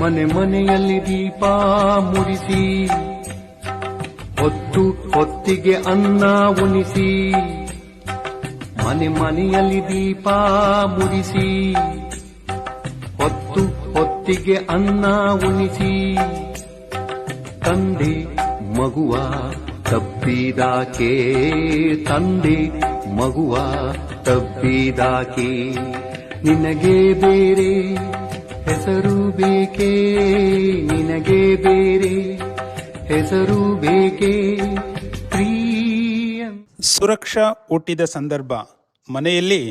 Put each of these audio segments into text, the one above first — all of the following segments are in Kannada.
ಮನೆ ಮನೆಯಲ್ಲಿ ದೀಪ ಮುಡಿಸಿ, ಹೊತ್ತು ಹೊತ್ತಿಗೆ ಅನ್ನ ಉಣಿಸಿ. ಮನೆ ಮನೆಯಲ್ಲಿ ದೀಪ ಮುಡಿಸಿ, ಹೊತ್ತು ಹೊತ್ತಿಗೆ ಅನ್ನ ಉಣಿಸಿ. ತಂದೆ ಮಗುವ ತಬ್ಬಿದಾಕೆ, ತಂದೆ ಮಗುವ ತಬ್ಬಿದಾಕೆ. ನಿನಗೆ ಬೇರೆ ಹೆಸರು ಬೇಕೇ, ನಿನಗೆ ಬೇರೆ ಹೆಸರು ಬೇಕೇ ಪ್ರಿಯ. ಸುರಕ್ಷಾ ಹುಟ್ಟಿದ ಸಂದರ್ಭ ಮನೆಯಲ್ಲಿ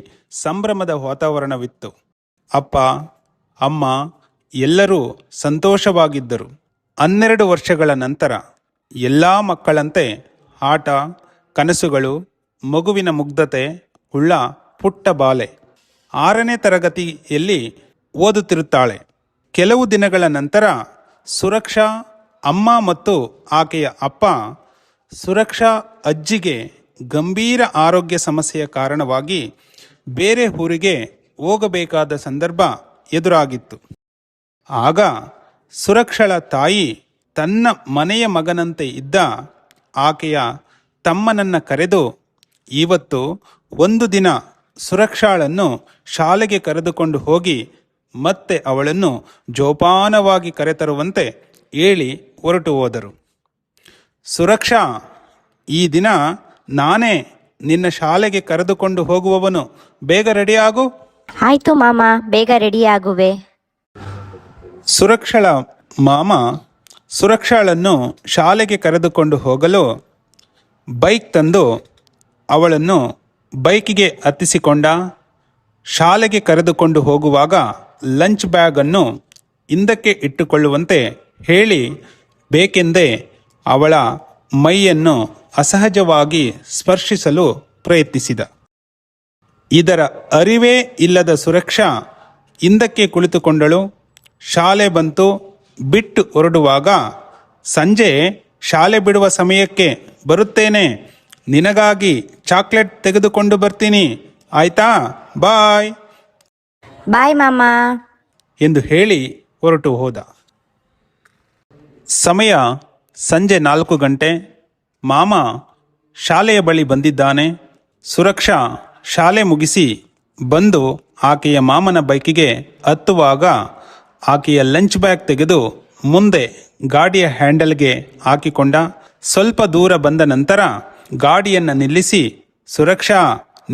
ಸಂಭ್ರಮದ ವಾತಾವರಣವಿತ್ತು. ಅಪ್ಪ ಅಮ್ಮ ಎಲ್ಲರೂ ಸಂತೋಷವಾಗಿದ್ದರು. 12 ವರ್ಷಗಳ ನಂತರ ಎಲ್ಲ ಮಕ್ಕಳಂತೆ ಆಟ, ಕನಸುಗಳು, ಮಗುವಿನ ಮುಗ್ಧತೆ ಉಳ್ಳ ಪುಟ್ಟ ಬಾಲೆ 6ನೇ ತರಗತಿಯಲ್ಲಿ ಓದುತ್ತಿರುತ್ತಾಳೆ. ಕೆಲವು ದಿನಗಳ ನಂತರ ಸುರಕ್ಷಾ ಅಮ್ಮ ಮತ್ತು ಆಕೆಯ ಅಪ್ಪ ಸುರಕ್ಷಾ ಅಜ್ಜಿಗೆ ಗಂಭೀರ ಆರೋಗ್ಯ ಸಮಸ್ಯೆಯ ಕಾರಣವಾಗಿ ಬೇರೆ ಊರಿಗೆ ಹೋಗಬೇಕಾದ ಸಂದರ್ಭ ಎದುರಾಗಿತ್ತು. ಆಗ ಸುರಕ್ಷಳ ತಾಯಿ ತನ್ನ ಮನೆಯ ಮಗನಂತೆ ಇದ್ದ ಆಕೆಯ ತಮ್ಮನನ್ನು ಕರೆದು, ಇವತ್ತು ಒಂದು ದಿನ ಸುರಕ್ಷಾಳನ್ನು ಶಾಲೆಗೆ ಕರೆದುಕೊಂಡು ಹೋಗಿ ಮತ್ತೆ ಅವಳನ್ನು ಜೋಪಾನವಾಗಿ ಕರೆತರುವಂತೆ ಹೇಳಿ ಹೊರಟು ಹೋದರು. ಸುರಕ್ಷಾ, ಈ ದಿನ ನಾನೇ ನಿನ್ನ ಶಾಲೆಗೆ ಕರೆದುಕೊಂಡು ಹೋಗುವವನು, ಬೇಗ ರೆಡಿಯಾಗು. ಆಯ್ತು ಮಾಮ, ಬೇಗ ರೆಡಿಯಾಗುವೆ. ಸುರಕ್ಷಳ ಮಾಮ ಸುರಕ್ಷಾಳನ್ನು ಶಾಲೆಗೆ ಕರೆದುಕೊಂಡು ಹೋಗಲು ಬೈಕ್ ತಂದು ಅವಳನ್ನು ಬೈಕಿಗೆ ಹತ್ತಿಸಿಕೊಂಡ. ಶಾಲೆಗೆ ಕರೆದುಕೊಂಡು ಹೋಗುವಾಗ ಲಂಚ್ ಬ್ಯಾಗನ್ನು ಹಿಂದಕ್ಕೆ ಇಟ್ಟುಕೊಳ್ಳುವಂತೆ ಹೇಳಿ ಬೇಕೆಂದೇ ಅವಳ ಮೈಯನ್ನು ಅಸಹಜವಾಗಿ ಸ್ಪರ್ಶಿಸಲು ಪ್ರಯತ್ನಿಸಿದ. ಇದರ ಅರಿವೇ ಇಲ್ಲದ ಸುರಕ್ಷಾ ಹಿಂದಕ್ಕೆ ಕುಳಿತುಕೊಂಡಳು. ಶಾಲೆ ಬಂತು. ಬಿಟ್ಟು ಹೊರಡುವಾಗ, ಸಂಜೆ ಶಾಲೆ ಬಿಡುವ ಸಮಯಕ್ಕೆ ಬರುತ್ತೇನೆ, ನಿನಗಾಗಿ ಚಾಕ್ಲೇಟ್ ತೆಗೆದುಕೊಂಡು ಬರ್ತೀನಿ, ಆಯ್ತಾ? ಬಾಯ್ ಬಾಯ್ ಮಾಮ ಎಂದು ಹೇಳಿ ಹೊರಟು ಹೋದ. ಸಮಯ ಸಂಜೆ 4 ಗಂಟೆ. ಮಾಮ ಶಾಲೆಯ ಬಳಿ ಬಂದಿದ್ದಾನೆ. ಸುರಕ್ಷಾ ಶಾಲೆ ಮುಗಿಸಿ ಬಂದು ಆಕೆಯ ಮಾಮನ ಬೈಕಿಗೆ ಹತ್ತುವಾಗ ಆಕೆಯ ಲಂಚ್ ಬ್ಯಾಗ್ ತೆಗೆದು ಮುಂದೆ ಗಾಡಿಯ ಹ್ಯಾಂಡಲ್ಗೆ ಹಾಕಿಕೊಂಡ. ಸ್ವಲ್ಪ ದೂರ ಬಂದ ನಂತರ ಗಾಡಿಯನ್ನು ನಿಲ್ಲಿಸಿ, ಸುರಕ್ಷಾ,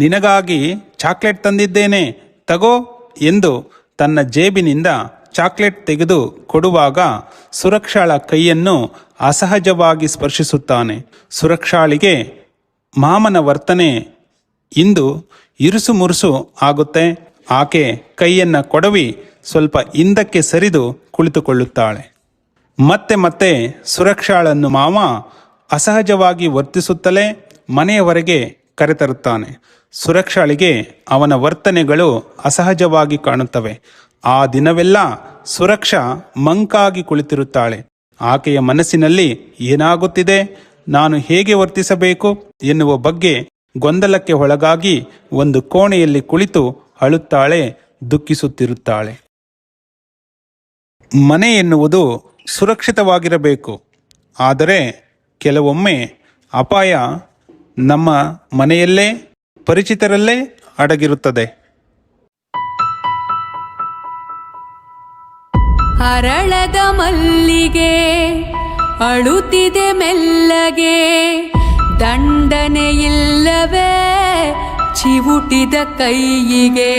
ನಿನಗಾಗಿ ಚಾಕ್ಲೇಟ್ ತಂದಿದ್ದೇನೆ, ತಗೋ ಎಂದು ತನ್ನ ಜೇಬಿನಿಂದ ಚಾಕ್ಲೇಟ್ ತೆಗೆದು ಕೊಡುವಾಗ ಸುರಕ್ಷಾಳ ಕೈಯನ್ನು ಅಸಹಜವಾಗಿ ಸ್ಪರ್ಶಿಸುತ್ತಾನೆ. ಸುರಕ್ಷಾಳಿಗೆ ಮಾಮನ ವರ್ತನೆ ಇಂದು ಇರುಸು ಮುರುಸು ಆಗುತ್ತೆ. ಆಕೆ ಕೈಯನ್ನು ಕೊಡವಿ ಸ್ವಲ್ಪ ಹಿಂದಕ್ಕೆ ಸರಿದು ಕುಳಿತುಕೊಳ್ಳುತ್ತಾಳೆ. ಮತ್ತೆ ಮತ್ತೆ ಸುರಕ್ಷಾಳನ್ನು ಮಾಮ ಅಸಹಜವಾಗಿ ವರ್ತಿಸುತ್ತಲೇ ಮನೆಯವರೆಗೆ ಕರೆತರುತ್ತಾನೆ. ಸುರಕ್ಷಾಳಿಗೆ ಅವನ ವರ್ತನೆಗಳು ಅಸಹಜವಾಗಿ ಕಾಣುತ್ತವೆ. ಆ ದಿನವೆಲ್ಲ ಸುರಕ್ಷಾ ಮಂಕಾಗಿ ಕುಳಿತಿರುತ್ತಾಳೆ. ಆಕೆಯ ಮನಸ್ಸಿನಲ್ಲಿ ಏನಾಗುತ್ತಿದೆ, ನಾನು ಹೇಗೆ ವರ್ತಿಸಬೇಕು ಎನ್ನುವ ಬಗ್ಗೆ ಗೊಂದಲಕ್ಕೆ ಒಳಗಾಗಿ ಒಂದು ಕೋಣೆಯಲ್ಲಿ ಕುಳಿತು ಅಳುತ್ತಾಳೆ, ದುಃಖಿಸುತ್ತಿರುತ್ತಾಳೆ. ಮನೆ ಎನ್ನುವುದು ಸುರಕ್ಷಿತವಾಗಿರಬೇಕು. ಆದರೆ ಕೆಲವೊಮ್ಮೆ ಅಪಾಯ ನಮ್ಮ ಮನೆಯಲ್ಲೇ, ಪರಿಚಿತರಲ್ಲೇ ಅಡಗಿರುತ್ತದೆ. ಹರಳದ ಮಲ್ಲಿಗೆ ಅಳುತ್ತಿದೆ ಮೆಲ್ಲಗೆ, ದಂಡನೆಯಿಲ್ಲವೇ ಚಿವುಟಿದ ಕೈಯಿಗೆ.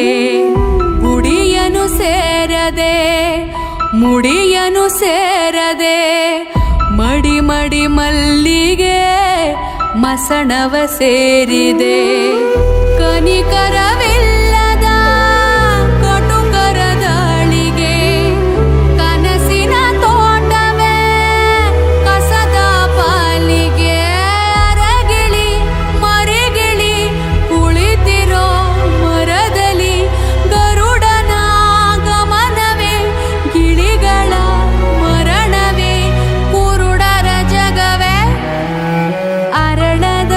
ಗುಡಿಯನು ಸೇರದೆ ಮುಡಿಯನು ಸೇರದೆ, ಮಡಿ ಮಡಿ ಮಲ್ಲಿಗೆ ಮಸಣವ ಸೇರಿದೆ. ಕನಿಕರವಿಲ್ಲದ ಕಟುಕರ ದಾಳಿಗೆ, ಕನಸಿನ ತೋಟವೇ ಕಸದ ಪಾಲಿಗೆ. ಅರಗಿಳಿ ಮರಿಗಿಳಿ ಕುಳಿತಿರೋ ಮರದಲ್ಲಿ, ಗರುಡನ ಗಮನವೇ ಗಿಳಿಗಳ ಮರಣವೇ. ಕುರುಡರ ಜಗವೇ ಅರಳದ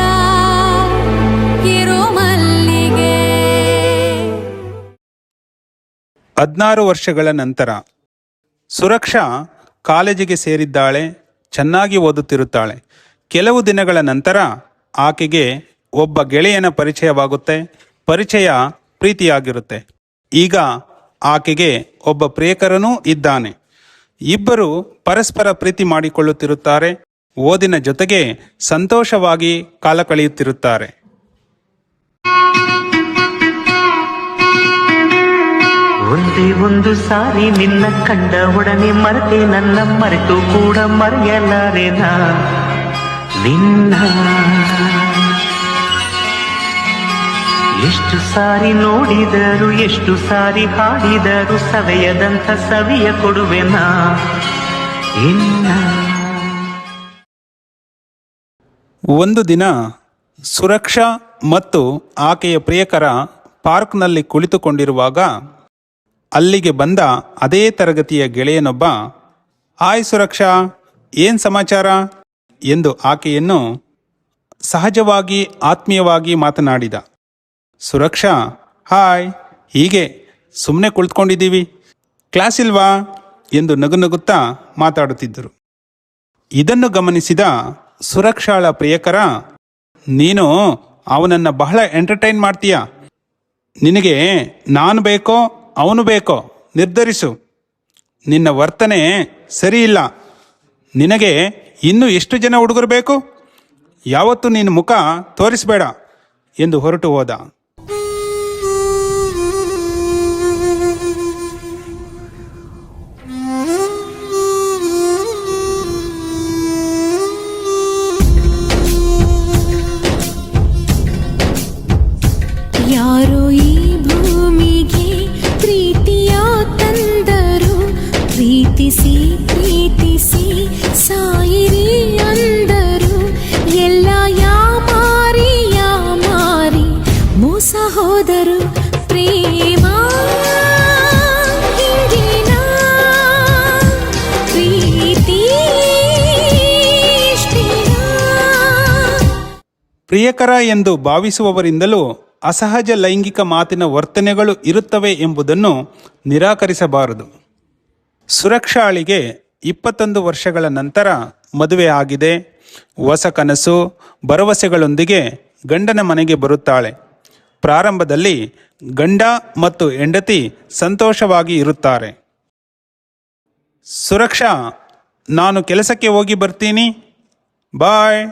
ಕಿರುಮಲ್ಲಿಗೆ. 16 ವರ್ಷಗಳ ನಂತರ ಸುರಕ್ಷಾ ಕಾಲೇಜಿಗೆ ಸೇರಿದ್ದಾಳೆ, ಚೆನ್ನಾಗಿ ಓದುತ್ತಿರುತ್ತಾಳೆ. ಕೆಲವು ದಿನಗಳ ನಂತರ ಆಕೆಗೆ ಒಬ್ಬ ಗೆಳೆಯನ ಪರಿಚಯವಾಗುತ್ತೆ. ಪರಿಚಯ ಪ್ರೀತಿಯಾಗಿರುತ್ತೆ. ಈಗ ಆಕೆಗೆ ಒಬ್ಬ ಪ್ರಿಯಕರನೂ ಇದ್ದಾನೆ. ಇಬ್ಬರು ಪರಸ್ಪರ ಪ್ರೀತಿ ಮಾಡಿಕೊಳ್ಳುತ್ತಿರುತ್ತಾರೆ. ಓದಿನ ಜೊತೆಗೆ ಸಂತೋಷವಾಗಿ ಕಾಲ ಕಳೆಯುತ್ತಿರುತ್ತಾರೆ. ಒಂದೇ ಒಂದು ಸಾರಿ ನಿನ್ನ ಕಂಡ ಒಡನೆ ಮರೆತೆ ನನ್ನ ಮರೆತು ಕೂಡ ಮರೆಯಲಾರೆನಾ ನಿನ್ನ. ಎಷ್ಟು ಸಾರಿ ನೋಡಿದರು ಎಷ್ಟು ಸಾರಿ ಹಾಡಿದರು ಸವೆಯದಂಥ ಸವಿಯ ಕೊಡುವೆನಾ ಇನ್ನ. ಒಂದು ದಿನ ಸುರಕ್ಷಾ ಮತ್ತು ಆಕೆಯ ಪ್ರಿಯಕರ ಪಾರ್ಕ್ನಲ್ಲಿ ಕುಳಿತುಕೊಂಡಿರುವಾಗ ಅಲ್ಲಿಗೆ ಬಂದ ಅದೇ ತರಗತಿಯ ಗೆಳೆಯನೊಬ್ಬ, ಹಾಯ್ ಸುರಕ್ಷಾ, ಏನು ಸಮಾಚಾರ ಎಂದು ಆಕೆಯನ್ನು ಸಹಜವಾಗಿ ಆತ್ಮೀಯವಾಗಿ ಮಾತನಾಡಿದ. ಸುರಕ್ಷಾ, ಹಾಯ್, ಹೀಗೆ ಸುಮ್ಮನೆ ಕುಳಿತುಕೊಂಡಿದ್ದೀವಿ, ಕ್ಲಾಸ್ ಇಲ್ವಾ ಎಂದು ನಗುನಗುತ್ತಾ ಮಾತಾಡುತ್ತಿದ್ದರು. ಇದನ್ನು ಗಮನಿಸಿದ ಸುರಕ್ಷಾಳ ಪ್ರಿಯಕರ, ನೀನು ಅವನನ್ನು ಬಹಳ ಎಂಟರ್ಟೈನ್ ಮಾಡ್ತೀಯ, ನಿನಗೆ ನಾನು ಬೇಕೋ ಅವನು ಬೇಕೋ ನಿರ್ಧರಿಸು, ನಿನ್ನ ವರ್ತನೆ ಸರಿಯಿಲ್ಲ, ನಿನಗೆ ಇನ್ನೂ ಎಷ್ಟು ಜನ ಹುಡುಗರು ಬೇಕು, ಯಾವತ್ತೂ ನಿನ್ನ ಮುಖ ತೋರಿಸಬೇಡ ಎಂದು ಹೊರಟು ಹೋದ. ಯಾರೋ ಈ ಭೂಮಿಗೆ ಪ್ರೀತಿಯ ತಂದರು, ಪ್ರೀತಿಸಿ ಪ್ರೀತಿಸಿ ಸಾಯಿರಿ ಅಂದರು. ಎಲ್ಲ ಯಾಮಾರಿ ಯಾಮಾರಿ ಮೋಸ ಹೋದರು. ಪ್ರೇಮ ಹಿಂಗಿನ ಪ್ರೀತಿ ಇಷ್ಟೇನಾ? ಪ್ರಿಯಕರ ಎಂದು ಭಾವಿಸುವವರಿಂದಲೂ ಅಸಹಜ ಲೈಂಗಿಕ ಮಾತಿನ ವರ್ತನೆಗಳು ಇರುತ್ತವೆ ಎಂಬುದನ್ನು ನಿರಾಕರಿಸಬಾರದು. ಸುರಕ್ಷಾಳಿಗೆ 21 ವರ್ಷಗಳ ನಂತರ ಮದುವೆ ಆಗಿದೆ. ಹೊಸ ಕನಸು ಭರವಸೆಗಳೊಂದಿಗೆ ಗಂಡನ ಮನೆಗೆ ಬರುತ್ತಾಳೆ. ಪ್ರಾರಂಭದಲ್ಲಿ ಗಂಡ ಮತ್ತು ಹೆಂಡತಿ ಸಂತೋಷವಾಗಿ ಇರುತ್ತಾರೆ. ಸುರಕ್ಷಾ, ನಾನು ಕೆಲಸಕ್ಕೆ ಹೋಗಿ ಬರ್ತೀನಿ, ಬಾಯ್.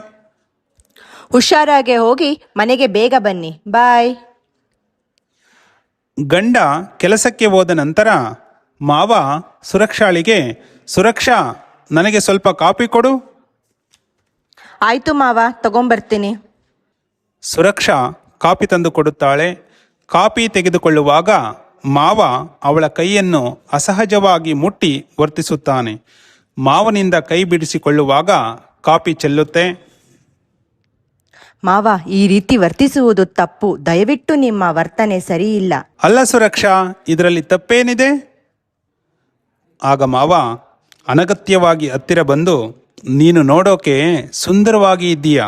ಹುಷಾರಾಗೆ ಹೋಗಿ ಮನೆಗೆ ಬೇಗ ಬನ್ನಿ, ಬಾಯ್. ಗಂಡ ಕೆಲಸಕ್ಕೆ ಹೋದ ನಂತರ ಮಾವ ಸುರಕ್ಷಾಳಿಗೆ, ಸುರಕ್ಷಾ, ನನಗೆ ಸ್ವಲ್ಪ ಕಾಫಿ ಕೊಡು. ಆಯ್ತು ಮಾವ, ತಗೊಂಬರ್ತೀನಿ. ಸುರಕ್ಷಾ ಕಾಫಿ ತಂದು ಕೊಡುತ್ತಾಳೆ. ಕಾಫಿ ತೆಗೆದುಕೊಳ್ಳುವಾಗ ಮಾವ ಅವಳ ಕೈಯನ್ನು ಅಸಹಜವಾಗಿ ಮುಟ್ಟಿ ವರ್ತಿಸುತ್ತಾನೆ. ಮಾವನಿಂದ ಕೈ ಬಿಡಿಸಿಕೊಳ್ಳುವಾಗ ಕಾಫಿ ಚೆಲ್ಲುತ್ತೆ. ಮಾವ, ಈ ರೀತಿ ವರ್ತಿಸುವುದು ತಪ್ಪು, ದಯವಿಟ್ಟು ನಿಮ್ಮ ವರ್ತನೆ ಸರಿಯಿಲ್ಲ. ಅಲ್ಲ ಸುರಕ್ಷಾ, ಇದರಲ್ಲಿ ತಪ್ಪೇನಿದೆ? ಆಗ ಮಾವ ಅನಗತ್ಯವಾಗಿ ಹತ್ತಿರ ಬಂದು, ನೀನು ನೋಡೋಕೆ ಸುಂದರವಾಗಿ ಇದ್ದೀಯಾ.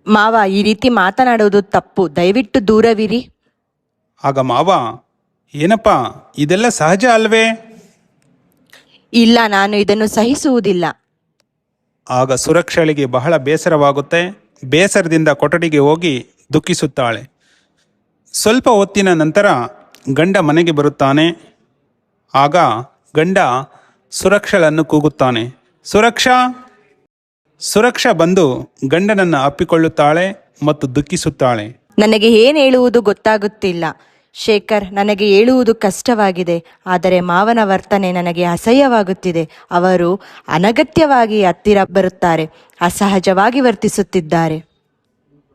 ಮಾವ, ಈ ರೀತಿ ಮಾತನಾಡುವುದು ತಪ್ಪು, ದಯವಿಟ್ಟು ದೂರವಿರಿ. ಆಗ ಮಾವ, ಏನಪ್ಪ ಇದೆಲ್ಲ ಸಹಜ ಅಲ್ವೇ? ಇಲ್ಲ, ನಾನು ಇದನ್ನು ಸಹಿಸುವುದಿಲ್ಲ. ಆಗ ಸುರಕ್ಷಳಿಗೆ ಬಹಳ ಬೇಸರವಾಗುತ್ತೆ. ಬೇಸರದಿಂದ ಕೊಠಡಿಗೆ ಹೋಗಿ ದುಃಖಿಸುತ್ತಾಳೆ. ಸ್ವಲ್ಪ ಹೊತ್ತಿನ ನಂತರ ಗಂಡ ಮನೆಗೆ ಬರುತ್ತಾನೆ. ಆಗ ಗಂಡ ಸುರಕ್ಷಳನ್ನು ಕೂಗುತ್ತಾನೆ, ಸುರಕ್ಷಾ. ಸುರಕ್ಷಾ ಬಂದು ಗಂಡನನ್ನು ಅಪ್ಪಿಕೊಳ್ಳುತ್ತಾಳೆ ಮತ್ತು ದುಃಖಿಸುತ್ತಾಳೆ. ನನಗೆ ಏನು ಹೇಳುವುದು ಗೊತ್ತಾಗುತ್ತಿಲ್ಲ ಶೇಖರ್, ನನಗೆ ಹೇಳುವುದು ಕಷ್ಟವಾಗಿದೆ. ಆದರೆ ಮಾವನ ವರ್ತನೆ ನನಗೆ ಅಸಹ್ಯವಾಗುತ್ತಿದೆ. ಅವರು ಅನಗತ್ಯವಾಗಿ ಹತ್ತಿರ ಬರುತ್ತಾರೆ, ಅಸಹಜವಾಗಿ ವರ್ತಿಸುತ್ತಿದ್ದಾರೆ.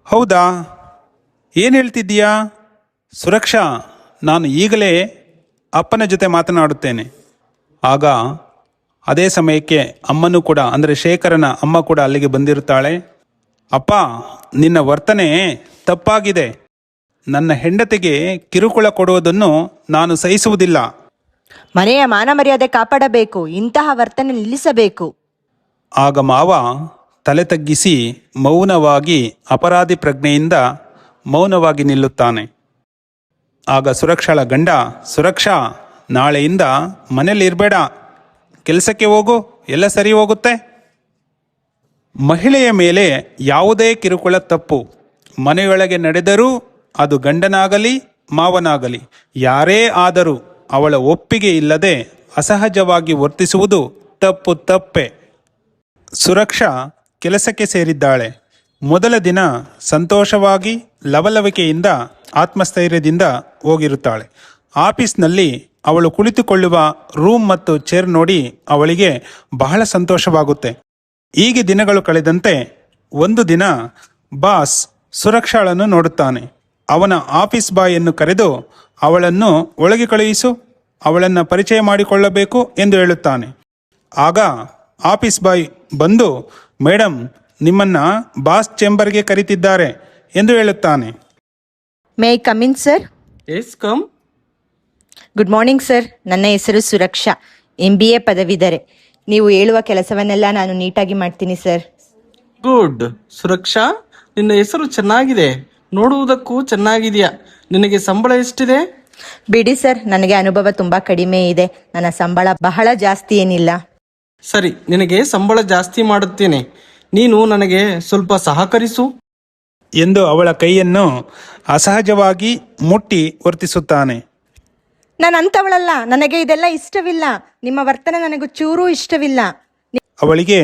ಹೌದಾ, ಏನು ಹೇಳ್ತಿದ್ದೀಯಾ? ಸುರಕ್ಷಾ, ನಾನು ಈಗಲೇ ಅಪ್ಪನ ಜೊತೆ ಮಾತನಾಡುತ್ತೇನೆ. ಆಗ ಅದೇ ಸಮಯಕ್ಕೆ ಅಮ್ಮನೂ ಕೂಡ, ಅಂದರೆ ಶೇಖರನ ಅಮ್ಮ ಕೂಡ ಅಲ್ಲಿಗೆ ಬಂದಿರುತ್ತಾಳೆ. ಅಪ್ಪ, ನಿನ್ನ ವರ್ತನೆ ತಪ್ಪಾಗಿದೆ. ನನ್ನ ಹೆಂಡತಿಗೆ ಕಿರುಕುಳ ಕೊಡುವುದನ್ನು ನಾನು ಸಹಿಸುವುದಿಲ್ಲ. ಮನೆಯ ಮಾನ ಮರ್ಯಾದೆ ಕಾಪಾಡಬೇಕು, ಇಂತಹ ವರ್ತನೆ ನಿಲ್ಲಿಸಬೇಕು. ಆಗ ಮಾವ ತಲೆ ತಗ್ಗಿಸಿ ಮೌನವಾಗಿ ಅಪರಾಧಿ ಪ್ರಜ್ಞೆಯಿಂದ ಮೌನವಾಗಿ ನಿಲ್ಲುತ್ತಾನೆ. ಆಗ ಸುರಕ್ಷಾಳ ಗಂಡ, ಸುರಕ್ಷಾ, ನಾಳೆಯಿಂದ ಮನೇಲಿ ಇರಬೇಡ, ಕೆಲಸಕ್ಕೆ ಹೋಗು, ಎಲ್ಲ ಸರಿ ಹೋಗುತ್ತೆ. ಮಹಿಳೆಯ ಮೇಲೆ ಯಾವುದೇ ಕಿರುಕುಳ ತಪ್ಪು. ಮನೆಯೊಳಗೆ ನಡೆದರೂ ಅದು ಗಂಡನಾಗಲಿ ಮಾವನಾಗಲಿ ಯಾರೇ ಆದರೂ ಅವಳ ಒಪ್ಪಿಗೆ ಇಲ್ಲದೆ ಅಸಹಜವಾಗಿ ವರ್ತಿಸುವುದು ತಪ್ಪೇ. ಸುರಕ್ಷಾ ಕೆಲಸಕ್ಕೆ ಸೇರಿದ್ದಾಳೆ. ಮೊದಲ ದಿನ ಸಂತೋಷವಾಗಿ ಲವಲವಿಕೆಯಿಂದ ಆತ್ಮಸ್ಥೈರ್ಯದಿಂದ ಹೋಗಿರುತ್ತಾಳೆ. ಆಫೀಸ್ನಲ್ಲಿ ಅವಳು ಕುಳಿತುಕೊಳ್ಳುವ ರೂಮ್ ಮತ್ತು ಚೇರ್ ನೋಡಿ ಅವಳಿಗೆ ಬಹಳ ಸಂತೋಷವಾಗುತ್ತೆ. ಹೀಗೆ ದಿನಗಳು ಕಳೆದಂತೆ ಒಂದು ದಿನ ಬಾಸ್ ಸುರಕ್ಷಾಳನ್ನು ನೋಡುತ್ತಾನೆ. ಅವನ ಆಫೀಸ್ ಬಾಯನ್ನು ಕರೆದು ಅವಳನ್ನು ಒಳಗೆ ಕಳುಹಿಸು, ಅವಳನ್ನು ಪರಿಚಯ ಮಾಡಿಕೊಳ್ಳಬೇಕು ಎಂದು ಹೇಳುತ್ತಾನೆ. ಆಗ ಆಫೀಸ್ ಬಾಯ್ ಬಂದು, ಮೇಡಮ್, ನಿಮ್ಮನ್ನ ಬಾಸ್ ಚೇಂಬರ್ಗೆ ಕರೀತಿದ್ದಾರೆ ಎಂದು ಹೇಳುತ್ತಾನೆ. May I come in sir? Yes come. Good morning sir. ನನ್ನ ಹೆಸರು ಸುರಕ್ಷಾ, MBA ಪದವೀಧರೆ. ನೀವು ಹೇಳುವ ಕೆಲಸವನ್ನೆಲ್ಲ ನಾನು ನೀಟಾಗಿ ಮಾಡ್ತೀನಿ ಸರ್. ಗುಡ್. ಸುರಕ್ಷಾ, ನಿನ್ನ ಹೆಸರು ಚೆನ್ನಾಗಿದೆ, ನೋಡುವುದಕ್ಕೂ ಚೆನ್ನಾಗಿದೆಯಾ. ನಿನಗೆ ಸಂಬಳ ಎಷ್ಟಿದೆ? ಬಿಡಿ ಸರ್, ನನಗೆ ಅನುಭವ ತುಂಬಾ ಕಡಿಮೆ ಇದೆ. ನನ್ನ ಸಂಬಳ ಬಹಳ ಜಾಸ್ತಿ ಏನಿಲ್ಲ. ಸರಿ, ನಿನಗೆ ಸಂಬಳ ಜಾಸ್ತಿ ಮಾಡುತ್ತೇನೆ, ನೀನು ನನಗೆ ಸ್ವಲ್ಪ ಸಹಕರಿಸು ಎಂದು ಅವಳ ಕೈಯನ್ನು ಅಸಹಜವಾಗಿ ಮುಟ್ಟಿ ವರ್ತಿಸುತ್ತಾನೆ. ನಾನು ಅಂಥವಳಲ್ಲ, ನನಗೆ ಇದೆಲ್ಲ ಇಷ್ಟವಿಲ್ಲ. ನಿಮ್ಮ ವರ್ತನೆ ನನಗೆ ಚೂರೂ ಇಷ್ಟವಿಲ್ಲ. ಅವಳಿಗೆ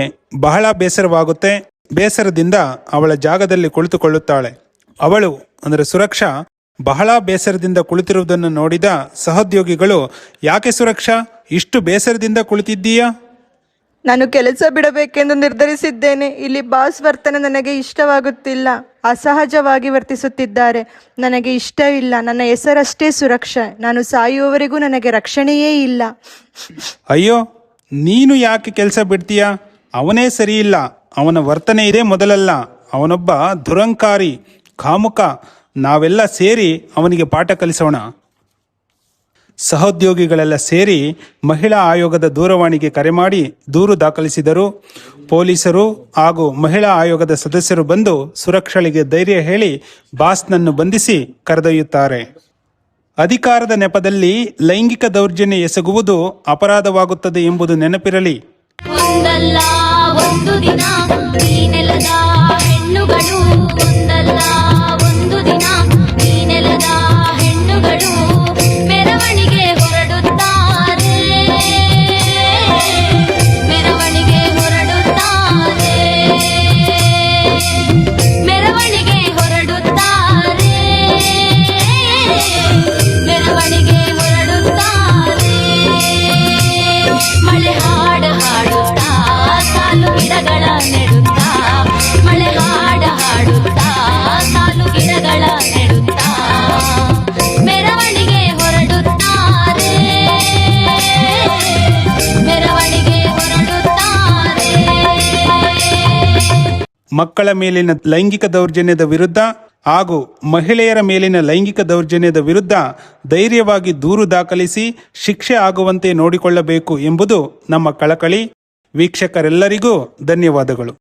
ಬಹಳ ಬೇಸರವಾಗುತ್ತೆ. ಬೇಸರದಿಂದ ಅವಳ ಜಾಗದಲ್ಲಿ ಕುಳಿತುಕೊಳ್ಳುತ್ತಾಳೆ. ಅವಳು ಅಂದರೆ ಸುರಕ್ಷಾ ಬಹಳ ಬೇಸರದಿಂದ ಕುಳಿತಿರುವುದನ್ನು ನೋಡಿದ ಸಹೋದ್ಯೋಗಿಗಳು, ಯಾಕೆ ಸುರಕ್ಷಾ ಇಷ್ಟು ಬೇಸರದಿಂದ ಕುಳಿತಿದ್ದೀಯಾ? ನಾನು ಕೆಲಸ ಬಿಡಬೇಕೆಂದು ನಿರ್ಧರಿಸಿದ್ದೇನೆ. ಇಲ್ಲಿ ಬಾಸ್ ವರ್ತನೆ ನನಗೆ ಇಷ್ಟವಾಗುತ್ತಿಲ್ಲ. ಅಸಹಜವಾಗಿ ವರ್ತಿಸುತ್ತಿದ್ದಾರೆ. ನನಗೆ ಇಷ್ಟವಿಲ್ಲ. ನನ್ನ ಹೆಸರಷ್ಟೇ ಸುರಕ್ಷಾ. ನಾನು ಸಾಯುವವರೆಗೂ ನನಗೆ ರಕ್ಷಣೆಯೇ ಇಲ್ಲ. ಅಯ್ಯೋ, ನೀನು ಯಾಕೆ ಕೆಲಸ ಬಿಡ್ತೀಯಾ? ಅವನೇ ಸರಿ ಇಲ್ಲ. ಅವನ ವರ್ತನೆ ಇದೆ ಮೊದಲಲ್ಲ. ಅವನೊಬ್ಬ ದುರಂಕಾರಿ, ಕಾಮುಕ. ನಾವೆಲ್ಲ ಸೇರಿ ಅವನಿಗೆ ಪಾಠ ಕಲಿಸೋಣ. ಸಹೋದ್ಯೋಗಿಗಳೆಲ್ಲ ಸೇರಿ ಮಹಿಳಾ ಆಯೋಗದ ದೂರವಾಣಿಗೆ ಕರೆ ಮಾಡಿ ದೂರು ದಾಖಲಿಸಿದರು. ಪೊಲೀಸರು ಹಾಗೂ ಮಹಿಳಾ ಆಯೋಗದ ಸದಸ್ಯರು ಬಂದು ಸುರಕ್ಷಳಿಗೆ ಧೈರ್ಯ ಹೇಳಿ ಬಾಸ್ನನ್ನು ಬಂಧಿಸಿ ಕರೆದೊಯ್ಯುತ್ತಾರೆ. ಅಧಿಕಾರದ ನೆಪದಲ್ಲಿ ಲೈಂಗಿಕ ದೌರ್ಜನ್ಯ ಎಸಗುವುದು ಅಪರಾಧವಾಗುತ್ತದೆ ಎಂಬುದು ನೆನಪಿರಲಿ. ಒಂದಲ್ಲ ಒಂದು ದಿನ ಈ ನೆಲದ ಹೆಣ್ಣುಗಳು, ಒಂದಲ್ಲ ಒಂದು ದಿನ ಈ ನೆಲದ ಹೆಣ್ಣುಗಳು ಮೆರವಣಿಗೆ ಹೊರಡುತ್ತಾರೆ, ಮೆರವಣಿಗೆ ಹೊರಡುತ್ತಾರೆ, ಮೆರವಣಿಗೆ ಹೊರಡುತ್ತಾರೆ, ಮೆರವಣಿಗೆ ಹೊರಡುತ್ತಾರೆ. ಮಳೆ ಹಾಡ ಹಾಡುತ್ತಾ ಸಾಲು ಗಿಡಗಳ ನೆಡುತ್ತಾ, ಮಳೆ ಹಾಡ ಹಾಡುತ್ತಾ ಸಾಲು ಗಿಡಗಳ ನೆಡುತ್ತಾ ಮೆರವಣಿಗೆ ಹೊರಡುತ್ತಾರೆ, ಮೆರವಣಿಗೆ ಹೊರಡುತ್ತಾರೆ. ಮಕ್ಕಳ ಮೇಲಿನ ಲೈಂಗಿಕ ದೌರ್ಜನ್ಯದ ವಿರುದ್ಧ ಹಾಗೂ ಮಹಿಳೆಯರ ಮೇಲಿನ ಲೈಂಗಿಕ ದೌರ್ಜನ್ಯದ ವಿರುದ್ಧ ಧೈರ್ಯವಾಗಿ ದೂರು ದಾಖಲಿಸಿ ಶಿಕ್ಷೆ ಆಗುವಂತೆ ನೋಡಿಕೊಳ್ಳಬೇಕು ಎಂಬುದು ನಮ್ಮ ಕಳಕಳಿ. ವೀಕ್ಷಕರೆಲ್ಲರಿಗೂ ಧನ್ಯವಾದಗಳು.